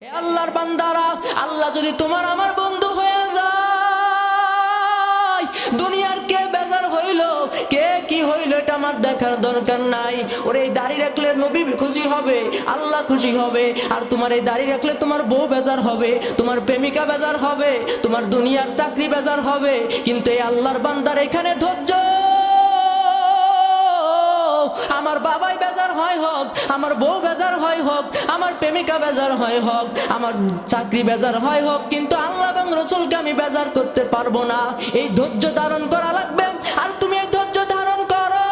হে আল্লাহর বান্দারা, আল্লাহ যদি তোমার আমার বন্ধু হয়ে যায়, দুনিয়ার কে বেজার হইল কে কি হইল এটা আমার দেখার দরকার নাই। ওরে এই দাড়ি রাখলে নবী খুশি হবে, আল্লাহ খুশি হবে। আর তোমার এই দাড়ি রাখলে তোমার বউ বেজার হবে, তোমার প্রেমিকা বেজার হবে, তোমার দুনিয়ার চাকরি বেজার হবে। কিন্তু এই আল্লাহর বান্দার এখানে ধৈর্য। আমার বাবাই বেজার হয় হোক, আমার বউ বেজার হয় হোক, আমার প্রেমিকা বেজার হয় হোক, আমার চাকরি বেজার হয় হোক, কিন্তু আল্লাহ এবং রাসূলকে আমি বেজার করতে পারবো না। এই ধৈর্য ধারণ করা লাগবে। আর তুমি এই ধৈর্য ধারণ করো।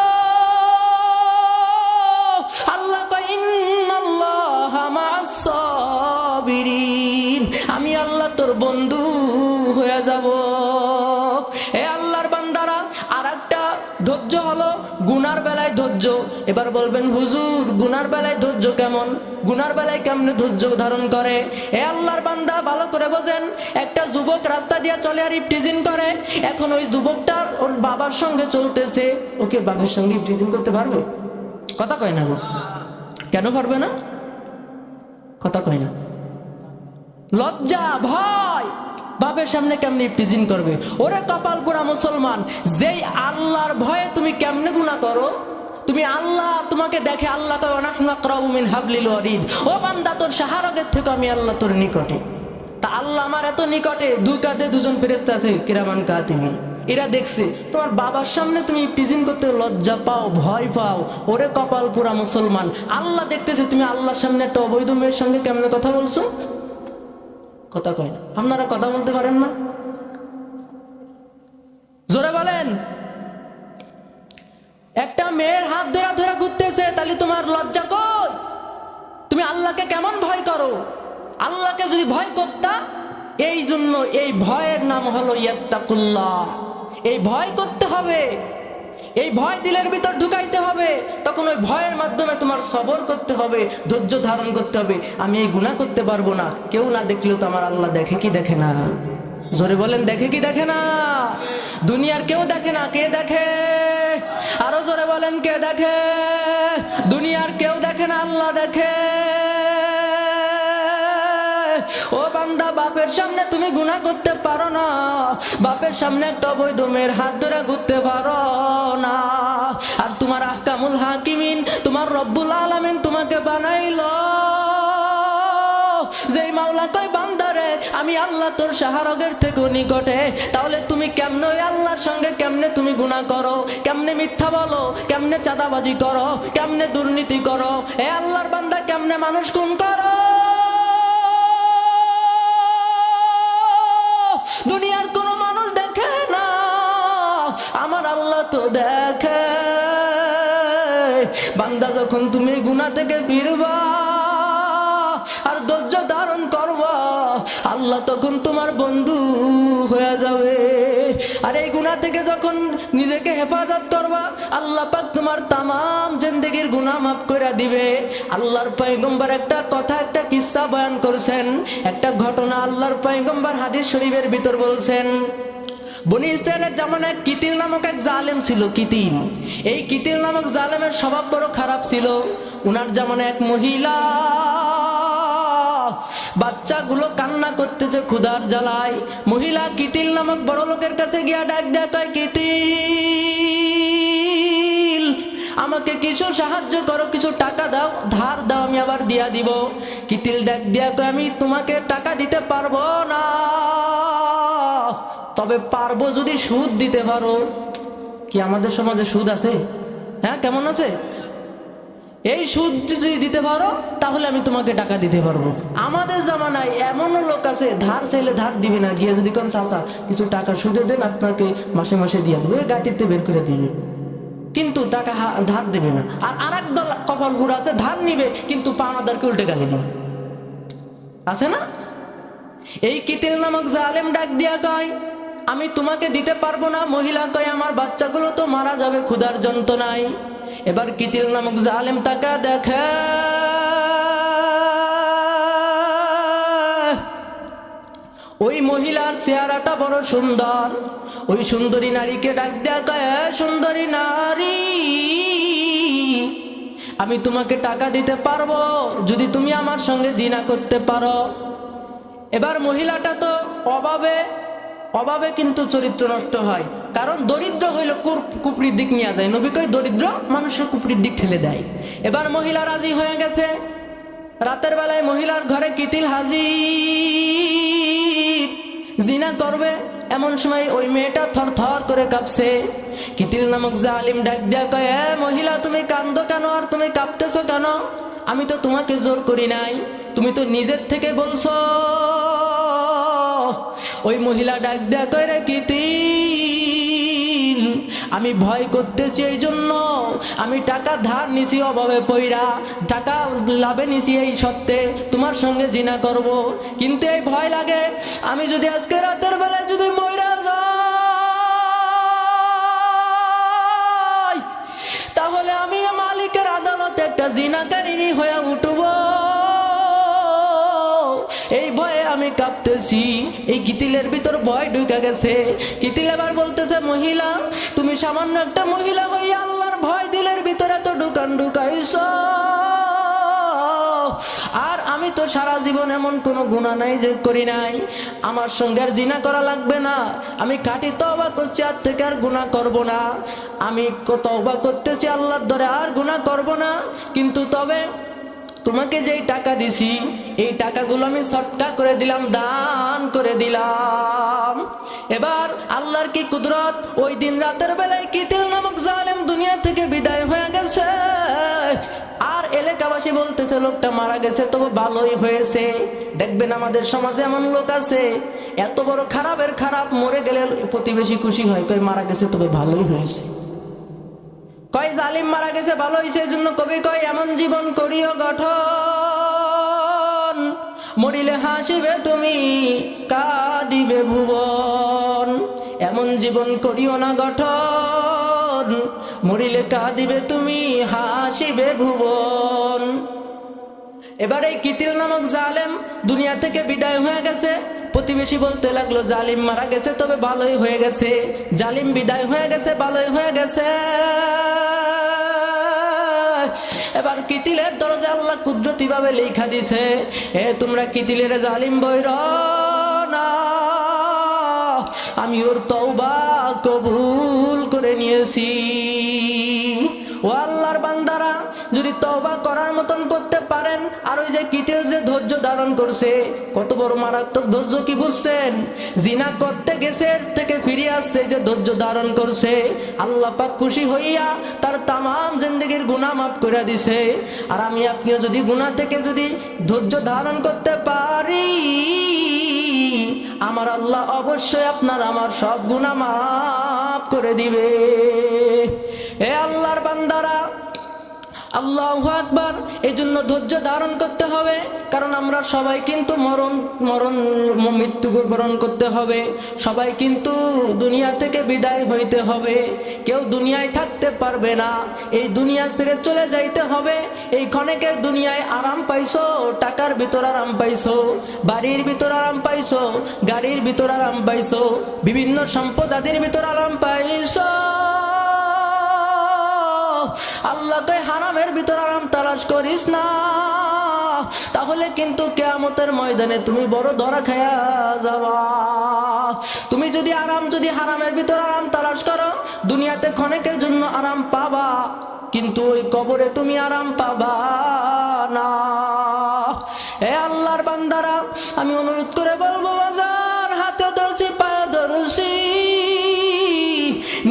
আল্লাহ কয় ইন্নাল্লাহা মা'আস সাবিরিন, আমি আল্লাহ তোর বন্ধু হয়ে যাব। এ আল্লাহর বান্দারা, আরেকটা ধৈর্য হলো গুনার বেলায় ধৈর্য। এবার বলবেন হুজুর গুনার বেলায় ধৈর্য কেমন? গুনার বেলায় কেমনে ধৈর্য ধারণ করে? এ আল্লাহর বান্দা ভালো করে বোঝেন। একটা যুবক রাস্তা দিয়ে চলে আর ইফটিজিং করে। এখন ওই যুবকটা ওর বাবার সঙ্গে চলতেছে, ওকে বাবার সঙ্গে ইফটিজিং করতে পারবে? কথা কয় না গো। কেন পারবে না? কথা কয় না। লজ্জা, ভয়, বাপের সামনে কেমনে ইফটিজিং করবে? ওরে কপাল পোড়া মুসলমান, যেই আল্লাহর ভয়ে তুমি কেমনে গুনাহ করো। তুমি আল্লাহ তোমাকে দেখে, আল্লাহ কয় ওয়ানাহনু আকরাবু মিন হাবলিল ওয়ারিদ, ও বান্দা তোর শাহরগের থেকে আমি আল্লাহ তোর নিকটে। তা আল্লাহ আমার এত নিকটে, দুই কাঁধে দুজন ফেরেশতা আছে কিরামান কাতিবিন, এরা দেখছে। তোমার বাবার সামনে তুমি ইফটিজিং করতে লজ্জা পাও, ভয় পাও। ওরে কপাল পোড়া মুসলমান, আল্লাহ দেখতেছে তুমি আল্লাহর সামনে একটা অবৈধ মেয়ের সঙ্গে কেমনে কথা বলছো। কথা কয় না। আপনারা কথা বলতে পারেন না? জোরে বলেন। একটা মেয়ের হাত ধরা ধরা ঘুরতেছে, তাহলে তোমার লজ্জা কই? তুমি আল্লাহকে কেমন ভয় করো? আল্লাহকে যদি ভয় করতা, এই জন্য এই ভয়ের নাম হলো ইয়াত্তাকুল্লাহ। এই ভয় করতে হবে, এই ভয় দিলের ভিতর ঢুকাইতে হবে। তখন ওই ভয়ের মাধ্যমে তোমার সবর করতে হবে, ধৈর্য ধারণ করতে হবে। আমি এই গুনাহ করতে পারবো না, কেউ না দেখলেও তো আমার আল্লাহ দেখে কি দেখে না? জোরে বলেন, দেখে কি দেখে না? দুনিয়ার কেউ দেখে না, কে দেখে? আরো জোরে বলেন, কে দেখে? দুনিয়ার কেউ দেখে না, আল্লাহ দেখে। ও বান্দা, বাপের সামনে তুমি গুনাহ করতে পারো না, বাপের সামনে একটা অবৈধ মেয়ের হাত ধরে ঘুরতে পারো না। আর তোমার আহকামুল হাকিমিন, তোমার রব্বুল আলামিন তোমাকে বানাইলো। যেই মাওলা কয় বান্দারে আমি আল্লাহ তোর শাহরগের থেকে নিকটে, তাহলে তুমি কেমনে ওই আল্লাহর সঙ্গে কেমনে তুমি গুনাহ করো, কেমনে মিথ্যা বলো, কেমনে চাঁদাবাজি করো, কেমনে দুর্নীতি করো? এ আল্লাহর বান্দা, কেমনে মানুষ খুন করো? দুনিয়ার কোন মানুষ দেখে না, আমার আল্লাহ তো দেখে। বান্দা, যখন তুমি গুনাহ থেকে ফিরবা আর ধৈর্য ধারণ করবা, আল্লাহ তখন তোমার বন্ধু হয়ে যাবে। আর এই গুনাহ থেকে যখন নিজেকে হেফাজত করবা, আল্লাহ পাক তোমার তামাম জিন্দেগির গুনাহ মাফ করে দিবে। আল্লাহর পয়গম্বর একটা কথা, একটা কিস্সা বয়ান করেছেন, একটা ঘটনা আল্লাহর পয়গম্বর হাদিস শরীফের ভিতর বলছেন। বনি ইসরায়েলের জামানায় কিতিল নামক এক জালেম ছিল। কিতিল, এই কিতিল নামক জালেমের স্বভাব বড় খারাপ ছিল। উনার জামানায় এক মহিলা, বাচ্চাগুলো কান্না করতেছে ক্ষুধার জ্বালায়। মহিলা কিতিল নামক বড় লোকের কাছে গিয়া ডাক দেয়, কয় কিতিল, আমাকে কিছু সাহায্য করো, কিছু টাকা দাও, ধার দাও, আমি আবার দিয়া দিব। কিতিল ডাক দিয়া কয়, আমি তোমাকে টাকা দিতে পারবো না, তবে পারবো যদি সুদ দিতে পারো। কি আমাদের সমাজে সুদ আছে? হ্যাঁ, কেমন আছে? এই সুদ যদি দিতে পারো তাহলে আমি তোমাকে টাকা দিতে পারবো। আমাদের জামানায় এমনও লোক আছে, ধার চাইলে ধার দিবে না, গিয়ে যদি কোন চাচা কিছু টাকা সুদে দেন আপনাকে মাসে মাসে দিয়ে দেবে, গাড়িতে বের করে দিবে, কিন্তু টাকা ধার দেবে না। আর আরেক দল কপাল পুরা আছে, ধার নিবে কিন্তু পাওনাদারকে উল্টে গালি দিবে, আছে না? এই কিতিল নামক জালেম ডাক দিয়া কয়, আমি তোমাকে দিতে পারবো না। মহিলা কয়, আমার বাচ্চাগুলো তো মারা যাবে ক্ষুধার যন্ত্রণায়। এবার কিতিল নামক জালেম তাকা দেখে, ওই মহিলার চেহারাটা বড় সুন্দর। ওই সুন্দরী নারীকে ডাক দেয়া কয়, সুন্দরী নারী, আমি তোমাকে টাকা দিতে পারবো যদি তুমি আমার সঙ্গে জিনা করতে পারো। এবার মহিলাটা তো অভাবে কিন্তু চরিত্র নষ্ট হয়, কারণ দরিদ্র হইল কুপরির দিক নিয়ে যায়। নবী কয় দরিদ্র মানুষের কুপরির দিক ঠেলে দেয়। এবার মহিলা রাজি হয়ে গেছে। রাতের বেলায় মহিলার ঘরে কিতিল হাজির, জিনা করবে। এমন সময় ওই মেয়েটা থরথর করে কাঁপছে। কিতিল নামক জালিম ডাক দিয়া কয়, এ মহিলা তুমি কান্দো কেন আর তুমি কাঁপতেছো কেন? আমি তো তোমাকে জোর করি নাই, তুমি তো নিজের থেকে বলছো। ওই মহিলা ডাক দিয়া কয়, রে কিতিল, আমি ভয় করতেছি, এই জন্য আমি টাকা ধার নিছি অভাবে পইরা, টাকা লাভে নিছি এই সত্ত্বে তোমার সঙ্গে জিনা করব। কিন্তু এই ভয় লাগে, আমি যদি আজকে রাতের বেলায় যদি মইরা যাই তাহলে আমি মালিকের আদালতে একটা জিনাকারিনী হয়ে উঠব। এই ভয়ে আমি কাঁপতেছি। এই কিতিলের ভিতর ভয় ঢুকে গেছে। কিতিল এবার বলতেছে, মহিলা তুমি সামান্য একটা মহিলা হইয়া আল্লাহর ভয় দিলের ভিতরে তো ঢুকাইছো। আর আমি তো সারা জীবন এমন কোনো গুনাহ নাই যে করি নাই, আমার সঙ্গে আর জিনা করা লাগবে না। আমি খাঁটি তওবা করছি, আর থেকে আর গুনাহ করব না। আমি তওবা করতেছি আল্লাহর দরে, আর গুনাহ করব না। কিন্তু তবে তোমাকে যেই টাকা দিছি এই টাকাগুলো আমি সটকা করে দিলাম, দান করে দিলাম। এবার আল্লাহর কি কুদরত, ওই দিন রাতের বেলায় কিতিল নামক জালেম দুনিয়া থেকে বিদায় হয়ে গেছে। আর এলাকাবাসী বলতেছে লোকটা মারা গেছে, তবে ভালোই হয়েছে। দেখবেন আমাদের সমাজে এমন লোক আছে, এত বড় খারাপের খারাপ, মরে গেলে প্রতিবেশী খুশি হয়, কই মারা গেছে তবে ভালোই হয়েছে। কয় জালিম মারা গেছে ভালো হয়েছে, এই জন্য কবি কয় এমন জীবন করিও গঠন, মরিলে হাসিবে তুমি কাঁদিবে ভুবন। এমন জীবন করিও না গঠন, মরিলে কাঁদিবে তুমি হাসিবে ভুবন। এবার এই কিতিল নামক জালেম দুনিয়া থেকে বিদায় হয়ে গেছে। প্রতিবেশী বলতে লাগলো জালিম মারা গেছে তবে ভালোই হয়ে গেছে, জালিম বিদায় হয়ে গেছে ভালোই হয়ে গেছে। এবার কিতিলের দরজা আল্লাহ কুদরতি ভাবে লেখা দিছে, এ তোমরা কিতিলের জালিম বইর না, আমি ওর তওবা কবুল করে নিয়েছি। ও আল্লাহর বান্দারা, যদি তওবা করার মতন করতে পারেন, আর ওই যে কিতিল যে ধৈর্য ধারণ করছে, কত বড় মারাত্মক ধৈর্য কি বুঝছেন? জিনা করতে গেছে থেকে ফিরে আসছে, যে ধৈর্য ধারণ করছে, আল্লাহ পাক খুশি হইয়া তার তামাম জিন্দেগির গুনাহ মাফ করে দিছে। আর আমি আপনিও যদি গুনাহ থেকে যদি ধৈর্য ধারণ করতে পারি, আমার আল্লাহ অবশ্যই আপনার আমার সব গুনাহ মাফ করে দিবে। এ আল্লাহর বান্দারা, আল্লাহু আকবার। এই জন্য ধৈর্য ধারণ করতে হবে, কারণ আমরা সবাই কিন্তু মৃত্যুবরণ করতে হবে, সবাই কিন্তু দুনিয়া থেকে বিদায় হইতে হবে। কেউ দুনিয়ায় থাকতে পারবে না, এই দুনিয়া ছেড়ে চলে যাইতে হবে। এই ক্ষণেকের দুনিয়ায় আরাম পাইছো, টাকার ভিতর আরাম পাইছো, বাড়ির ভিতর আরাম পাইছো, গাড়ির ভিতর আরাম পাইছো, বিভিন্ন সম্পদ আদির ভিতর আরাম পাইছো। আল্লাহ কয় হারামের ভিতর আরাম তালাশ করিস না, তাহলে কিন্তু কিয়ামতের ময়দানে তুমি বড় ধরা খায়া যাবা। তুমি যদি হারামের ভিতর আরাম তালাশ করো, দুনিয়াতে ক্ষণিকের জন্য আরাম পাবা, কিন্তু ওই কবরে তুমি আরাম পাবা না। এ আল্লাহর বান্দারা, আমি অনুরোধ করে বলবো, বাজার হাতে ধরছি পায়ে ধরছি,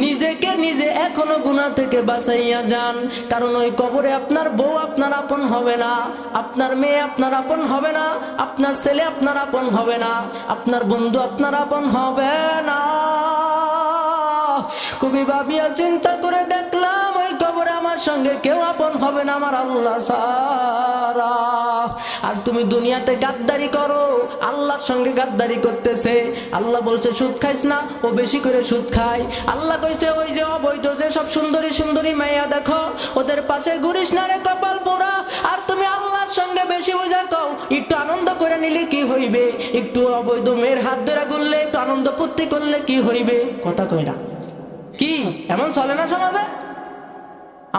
নিজেকে নিজে এখনো গুনাহ থেকে বাঁচাইয়া যান। কারণ ওই কবরে আপনার বউ আপনার আপন হবে না, আপনার মেয়ে আপনার আপন হবে না, আপনার ছেলে আপনার আপন হবে না, আপনার বন্ধু আপনার আপন হবে না। খুবই ভাবিয়া চিন্তা করে দেখলাম, ওই কবরে আমার সঙ্গে কেউ আপন হবে না আমার আল্লাহ ছাড়া। আর তুমি দুনিয়াতে গাদ্দারি করো, আল্লাহর সঙ্গে গাদ্দারি করতেছে। আল্লাহ বলছে সুদ খাইস না, ও বেশি করে সুদ খায়। আল্লাহ কইছে ওই যে অবৈধ যে সব সুন্দরী সুন্দরী মাইয়া দেখো, ওদের পাশে ঘুরিস না রে কপাল পোড়া। আর তুমি আল্লাহর সঙ্গে বেশি বুঝা কও, একটু আনন্দ করে নিলে কি হইবে, একটু অবৈধ মেয়ের হাত ধরে ঘুরলে, একটু আনন্দ ফুর্তি করলে কি হইবে? কথা কই না কি এমন চলে না সমাজে?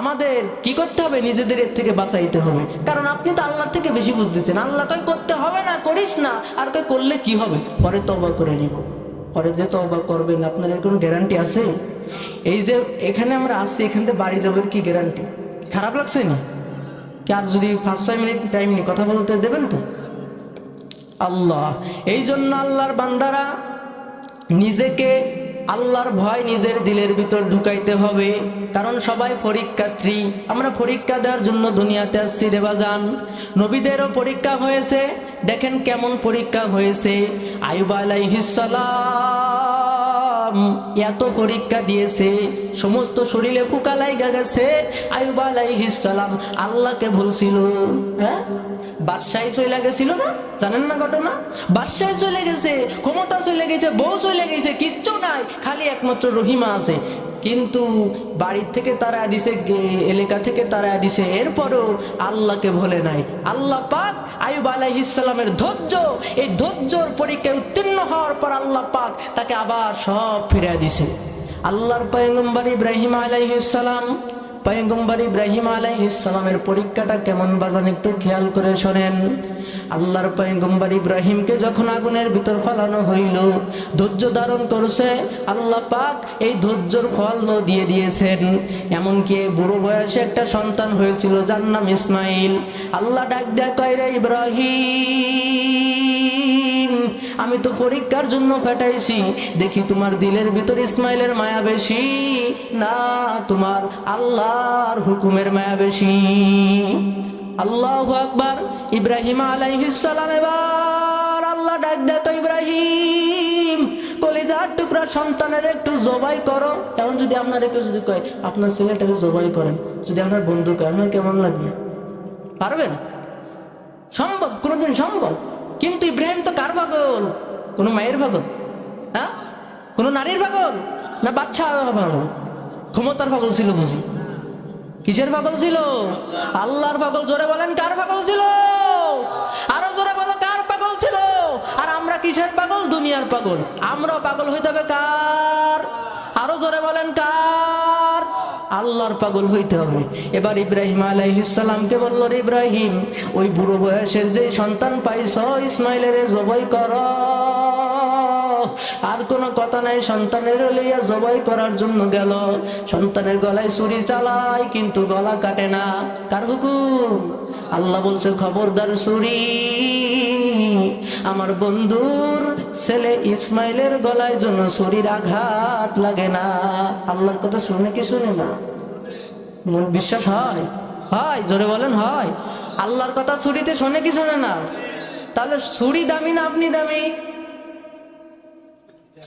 আমাদের কি করতে হবে? নিজেদের এর থেকে বাঁচাইতে হবে। কারণ আপনি তো আল্লাহ থেকে বেশি বুঝতেছেন। আল্লাহ কয় করতে হবে না, করিস না, আর কয় করলে কি হবে, পরে তওবা করে নিব। পরে যে তওবা করবেন আপনার এর কোনো গ্যারান্টি আছে? এই যে এখানে আমরা আসছি, এখান থেকে বাড়ি যাবেন, কি গ্যারান্টি? খারাপ লাগছে না কি? আর যদি 5-6 মিনিট টাইম নিয়ে কথা বলতে দেবেন তো? আল্লাহ, এই জন্য আল্লাহর বান্দারা নিজেকে আল্লাহর ভয় নিজের দিলের ভিতর ঢুকাইতে হবে। কারণ সবাই পরীক্ষার্থী, আমরা পরীক্ষা দেওয়ার জন্য দুনিয়াতে আসছি রে বাজান। নবীদেরও পরীক্ষা হয়েছে, দেখেন কেমন পরীক্ষা হয়েছে। আইয়ুব আলাইহিস সালাম এত পরীক্ষা দিয়েছে, সমস্ত শরীরে পোকা লাইগা গেছে। আইয়ুব আলাইহিস সালাম আল্লাহকে বলছিল, হ্যাঁ বাদশাহী চলে গেছিল না, জানেন না ঘটনা? বাদশাহী চলে গেছে, ক্ষমতা চলে গেছে, বউ চলে গেছে, কিচ্ছু নাই, খালি একমাত্র রহিমা আছে। কিন্তু বাড়ির থেকে তারা দিছে, এলাকা থেকে তারা দিছে, এরপরও আল্লাহকে ভোলে নাই। আল্লাহ পাক আইয়ুব আলাইহিস সালামের ধৈর্য, এই ধৈর্যর পরীক্ষায় উত্তীর্ণ হওয়ার পর আল্লাহ পাক তাকে আবার সব ফিরিয়ে দিছে। আল্লাহর পয়গম্বর ইব্রাহিম আলাইহিস সালাম, পয়গম্বর ইব্রাহিম আলাইহিস সালামের পরীক্ষাটা কেমন বাজান একটু খেয়াল করে শোনেন। আল্লাহর পয়গম্বর ইব্রাহিমকে যখন আগুনের ভিতর ফেলানো হইল, ধৈর্য ধারণ করছে, আল্লাহ পাক এই ধৈর্যর ফল দিয়ে দিয়েছেন। এমনকি বুড়ো বয়সে একটা সন্তান হয়েছিল, যার নাম ইসমাইল। আল্লাহ ডাক দেয়া কয়, রে ইব্রাহিম, আমি তো পরীক্ষার জন্য পাঠাইছি, দেখি তোমার দিলের ভিতর ইসমাইলের মায়া বেশি না তোমার আল্লাহর হুকুমের মায়া বেশি? আল্লাহু আকবার। ইব্রাহিম আলাইহিস সালাম, এবার আল্লাহ ডাক দেখো, ইব্রাহিম কলিজার টুকরা সন্তানের একটু জবাই করো। এখন যদি আপনার কেউ যদি কয় আপনার ছেলেটাকে জবাই করেন, যদি আপনার বন্ধু কয়, আপনার কেমন লাগবে? পারবেন? সম্ভব? কোনোদিন সম্ভব? কিন্তু ইব্রাহিম তো কার পাগল? কোনো মায়ের পাগল? হ্যাঁ, কোনো নারীর পাগল না বাচ্চা পাগল? ক্ষমতার পাগল ছিল বুঝি? কিসের পাগল ছিল? আল্লাহর পাগল। জোরে বলেন কার পাগল ছিল? আরো জোরে বলো কার পাগল ছিল? আর আমরা কিসের পাগল? দুনিয়ার পাগল। আমরাও পাগল হইতে হবে কার? আরো জোরে বলেন কার? আল্লাহর পাগল হইতে হবে। এবার ইব্রাহিম আলাইহিস সালামকে বলল, রে ইব্রাহিম, ওই বুড়ো বয়সের যে সন্তান পাইছ, ইসমাইলের জবাই কর। আর কোনো কথা নাই, সন্তানের লইয়া জবাই করার জন্য গেল। সন্তানের গলায় ছুরি চালায়, কিন্তু গলা কাটে না। কার হুকুম? আল্লাহ বলছে, খবরদার ছুরি আমার বন্ধুর ছেলে ইসমাইলের গলায় যেন ছুরির আঘাত লাগে না। আল্লাহর কথা শুনে কি শুনে না? মন বিশ্বাস হয়? হয়? জোরে বলেন হয়? আল্লাহর কথা ছুরিতে শোনে কি শোনে না? তাহলে ছুরি দামি না আপনি দামি?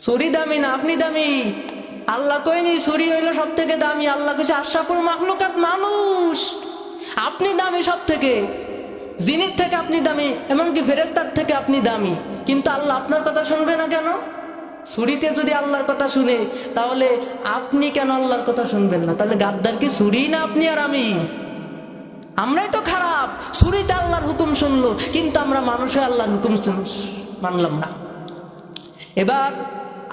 ছুরি দামি না আপনি দামি? আল্লাহ কইনি ছুরি হইল সব থেকে দামি। আল্লাহ কইছে আশরাফুল মাখলুকাত মানুষ, আপনি দামি সব থেকে, জিনিস থেকে আপনি দামি, এমনকি ফেরেশতার থেকে আপনি দামি। কিন্তু আল্লাহ আপনার কথা শুনবে না কেন? ছুরিতে যদি আল্লাহর কথা শুনে, তাহলে আপনি কেন আল্লাহর কথা শুনবেন না? তাহলে গাদ্দার কি ছুরি না আপনি আর আমি? আমরাই তো খারাপ। ছুরিতে আল্লাহর হুকুম শুনলো, কিন্তু আমরা মানুষে আল্লাহর হুকুম মানলাম না। এবার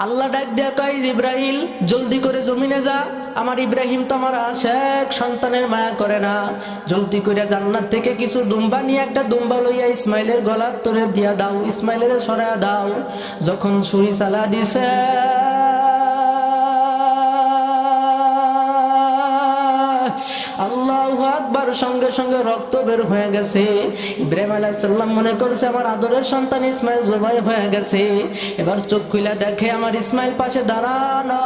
আল্লাহ ডাক দেয়া কয়, ইব্রাহিম জলদি করে জমিনে যা। আমার ইব্রাহিম তো আমার আশেক সন্তানের মায়া করে না। জলদি করে জান্নাত থেকে কিছু দুম্বা নিয়ে একটা দুম্বা লইয়া ইসমাইলের গলার তরে দিয়া দাও, ইসমাইলের সরায়া দাও। যখন ছুরি চালা দিছে, আল্লাহু আকবার, সঙ্গে সঙ্গে রক্ত বের হয়ে গেছে। ইব্রাহিম আলাইহিস সালাম মনে করছে আমার আদরের সন্তান ইসমাইল জবাই হয়ে গেছে। এবার চোখ খুলে দেখে আমার ইসমাইল পাশে দাঁড়ানো।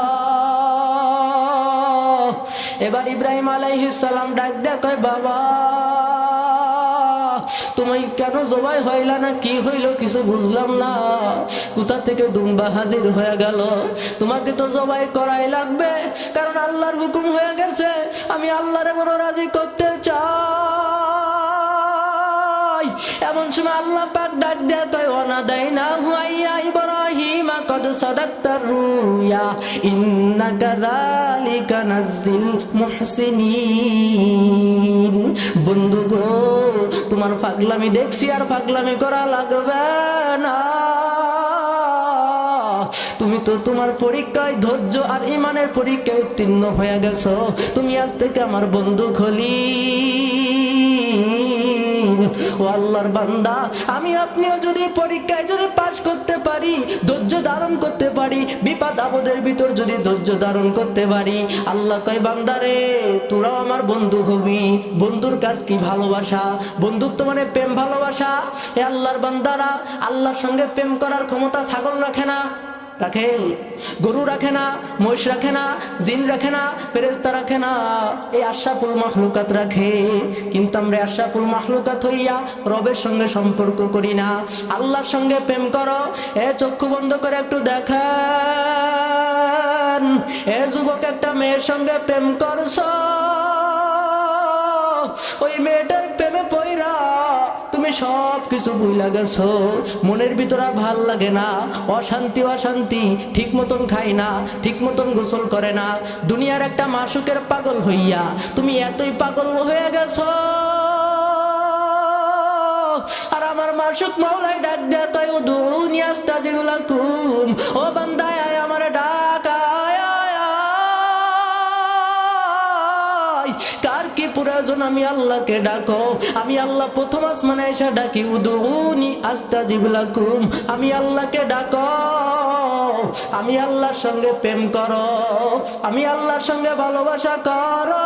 এবার ইব্রাহিম আলাইহিস সালাম ডাক দেয়া কয়, বাবা তুমি কেন জবাই হইলা না? কি হইল কিছু বুঝলাম না। কোথা থেকে দুম্বা হাজির হয়ে গেল? তোমাকে তো জবাই করাই লাগবে, কারণ আল্লাহর হুকুম হয়ে গেছে। আমি আল্লাহরে বড় রাজি করতে চাই। এমন সময় আল্লাহ পাক ডাক দেয়া কয়, ওয়ানাদাইনাহু ইয়া ইব্রাহিম قد صدقت الرؤيا إنا كذلك نجزي المحسنين। বন্ধু গো, তোমার পাগলামি দেখছি, আর পাগলামি করা লাগবে না। তুমি তো তোমার পরীক্ষায় ধৈর্য আর ঈমানের পরীক্ষায় উত্তীর্ণ হয়ে গেছো, তুমি আজ থেকে আমার বন্ধু খলিল। ও আল্লাহর বান্দা, আমি আপনিও যদি পরীক্ষায় যদি পাশ করতে পারি, ধৈর্য ধারণ করতে পারি, বিপদ আপদের ভিতর যদি ধৈর্য ধারণ করতে পারি, আল্লাহ কয় বান্দারে তোরাও আমার বন্ধু হবি। বন্ধুর কাজ কি? ভালোবাসা। বন্ধুত্ব মানে প্রেম ভালোবাসা। এ আল্লাহর বান্দারা, আল্লাহর সঙ্গে প্রেম করার ক্ষমতা ছাগল রাখে না, রাখে? গরু রাখে না, মহিষ রাখে না, জিন রাখে না, ফেরেশতা রাখে না, এই আশরাফুল মাখলুকাত রাখে। কিন্তু আমরা আশরাফুল মাখলুকাত হইয়া রবের সঙ্গে সম্পর্ক করি না। আল্লাহর সঙ্গে প্রেম করো। এ চক্ষু বন্ধ করে একটু দেখেন, এ যুবক একটা মেয়ের সঙ্গে প্রেম করছো, ওই মেয়েটার প্রেমে পইরা তুমি সব কিছু ভুইলা গেছো, মনের ভিতর আর ভাল লাগে না, অশান্তি অশান্তি, ঠিক মতন খাই না, ঠিক মতন গোসল করে না, দুনিয়ার একটা মাসুকের পাগল হইয়া তুমি এতই পাগল হয়ে গেছো। আর আমার মাসুক মাওলাই ডাক দেয়া কয় উদুনি আস্তাজিবু লাকুম, ও বান্দা আয় আমার ডাক, কার কি প্রয়োজন? আমি আল্লাহকে ডাকো। আমি আল্লাহ প্রথম আসমানে এসে ডাকি উদুনি আস্তাজিব লাকুম, আমি আল্লাহকে ডাকো। আমি আল্লাহর সঙ্গে প্রেম করো, আমি আল্লাহর সঙ্গে ভালোবাসা করো।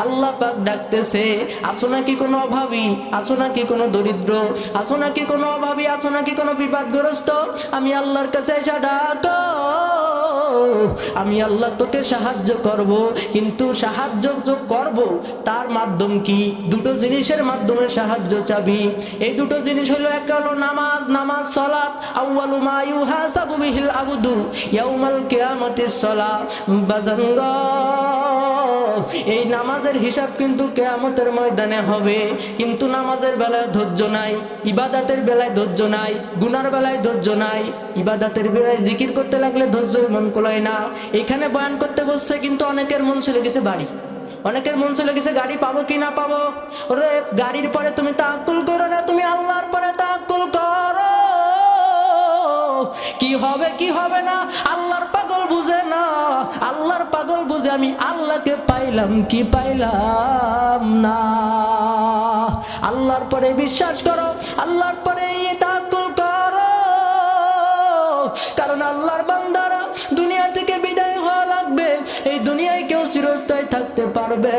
আল্লাহ পাক ডাকতেছে, আসো নাকি কোনো অভাবী, আসো নাকি কোনো দরিদ্র, আসো নাকি কোনো অভাবী, আসো নাকি কোনো বিপদগ্রস্ত, আমি আল্লাহর কাছে এসে ডাকো। আমি আল্লাহ তোকে সাহায্য করব, কিন্তু সাহায্য তো করব, তার মাধ্যম কি? দুটো জিনিসের মাধ্যমে সাহায্য চাবি। এই দুটো জিনিস হলো, এক হলো নামাজ, নামাজ সালাত, আউয়ালু মা ইউহাসাবু বিহিল আবদু ইয়াউমাল কিয়ামাতিস সালাত। বাজাঙ্গ, এই নামাজের হিসাব কিন্তু কিয়ামতের ময়দানে হবে। কিন্তু নামাজের বেলায় ধৈর্য নাই, ইবাদতের বেলায় ধৈর্য নাই, গুনার বেলায় ধৈর্য নাই। ইবাদতের বেলায় জিকির করতে লাগলে ধৈর্য মন কোলায় না। এখানে বয়ান করতে বসছে, কিন্তু অনেকের মন চলে গেছে বাড়ি, অনেকের মন চলে গেছে গাড়ি পাবো কি না পাবো। ওরে গাড়ির পরে তুমি তাওয়াক্কুল করো না, তুমি আল্লাহর পরে তাওয়াক্কুল করো। কি হবে কি হবে না আল্লাহর পাগল বুঝে না, আল্লাহর পাগল বুঝে আমি আল্লাহকে পাইলাম কি পাইলাম না। আল্লাহর পরে বিশ্বাস করো, আল্লাহর পরে তাওয়াক্কুল করো। কারণ আল্লাহর বান্দারা দুনিয়া থেকে বিদায় হওয়া লাগবে, এই দুনিয়ায় কেউ চিরস্থায়ী থাকতে পারবে